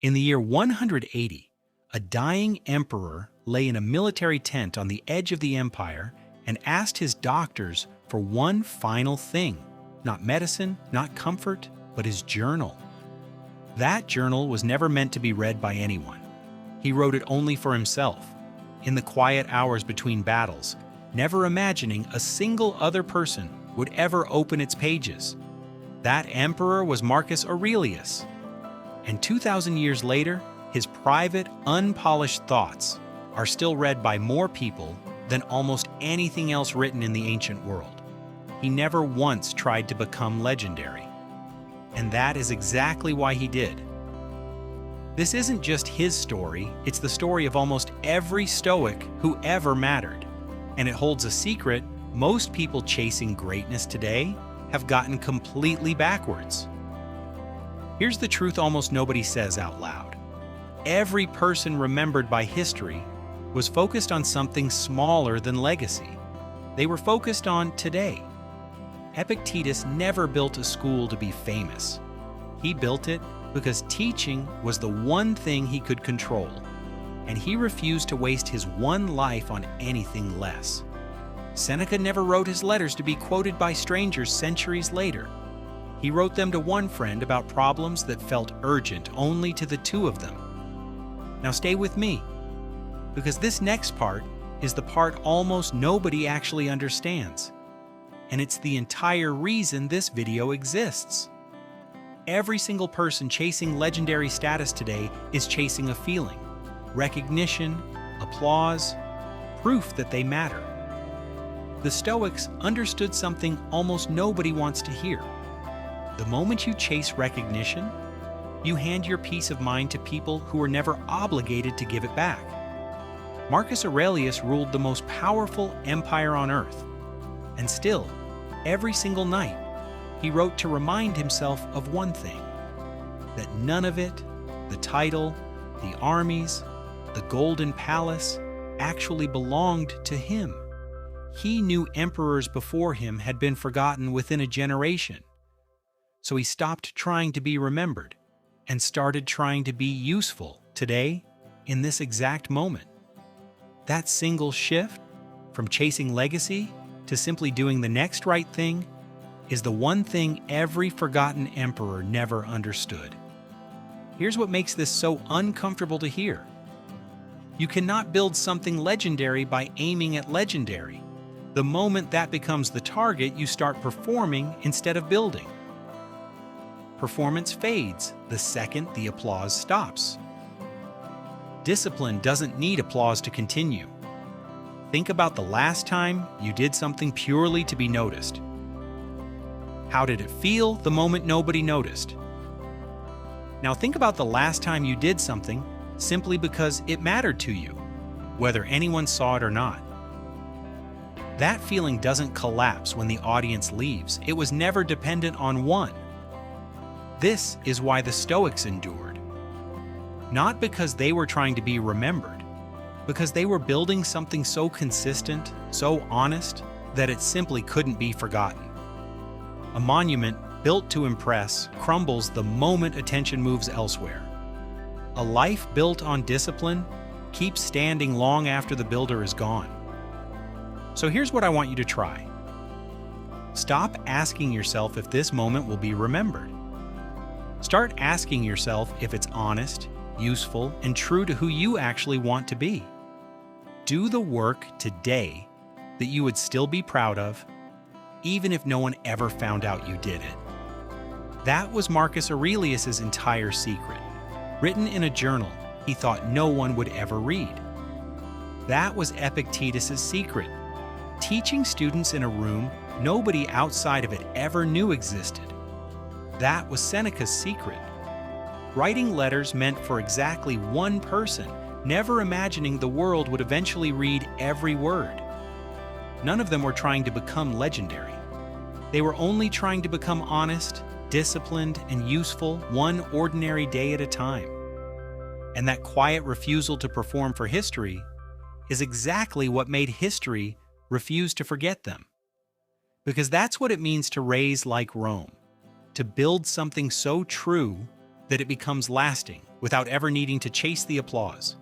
In the year 180, a dying emperor lay in a military tent on the edge of the empire and asked his doctors for one final thing. Not medicine, not comfort, but his journal. That journal was never meant to be read by anyone. He wrote it only for himself, in the quiet hours between battles, never imagining a single other person would ever open its pages. That emperor was Marcus Aurelius. And 2,000 years later, his private, unpolished thoughts are still read by more people than almost anything else written in the ancient world. He never once tried to become legendary. And that is exactly why he did. This isn't just his story, it's the story of almost every Stoic who ever mattered. And it holds a secret most people chasing greatness today have gotten completely backwards. Here's the truth almost nobody says out loud. Every person remembered by history was focused on something smaller than legacy. They were focused on today. Epictetus never built a school to be famous. He built it because teaching was the one thing he could control, and he refused to waste his one life on anything less. Seneca never wrote his letters to be quoted by strangers centuries later. He wrote them to one friend about problems that felt urgent only to the two of them. Now stay with me, because this next part is the part almost nobody actually understands. And it's the entire reason this video exists. Every single person chasing legendary status today is chasing a feeling, recognition, applause, proof that they matter. The Stoics understood something almost nobody wants to hear. The moment you chase recognition, you hand your peace of mind to people who are never obligated to give it back. Marcus Aurelius ruled the most powerful empire on earth, and still, every single night, he wrote to remind himself of one thing: that none of it, the title, the armies, the golden palace, actually belonged to him. He knew emperors before him had been forgotten within a generation. So he stopped trying to be remembered and started trying to be useful today, in this exact moment. That single shift, from chasing legacy to simply doing the next right thing, is the one thing every forgotten emperor never understood. Here's what makes this so uncomfortable to hear. You cannot build something legendary by aiming at legendary. The moment that becomes the target, you start performing instead of building. Performance fades the second the applause stops. Discipline doesn't need applause to continue. Think about the last time you did something purely to be noticed. How did it feel the moment nobody noticed? Now think about the last time you did something simply because it mattered to you, whether anyone saw it or not. That feeling doesn't collapse when the audience leaves. It was never dependent on one. This is why the Stoics endured. Not because they were trying to be remembered, because they were building something so consistent, so honest, that it simply couldn't be forgotten. A monument built to impress crumbles the moment attention moves elsewhere. A life built on discipline keeps standing long after the builder is gone. So here's what I want you to try. Stop asking yourself if this moment will be remembered. Start asking yourself if it's honest, useful, and true to who you actually want to be. Do the work today that you would still be proud of, even if no one ever found out you did it. That was Marcus Aurelius' entire secret, written in a journal he thought no one would ever read. That was Epictetus' secret, teaching students in a room nobody outside of it ever knew existed. That was Seneca's secret, writing letters meant for exactly one person, never imagining the world would eventually read every word. None of them were trying to become legendary. They were only trying to become honest, disciplined, and useful one ordinary day at a time. And that quiet refusal to perform for history is exactly what made history refuse to forget them. Because that's what it means to raise like Rome, to build something so true that it becomes lasting, without ever needing to chase the applause.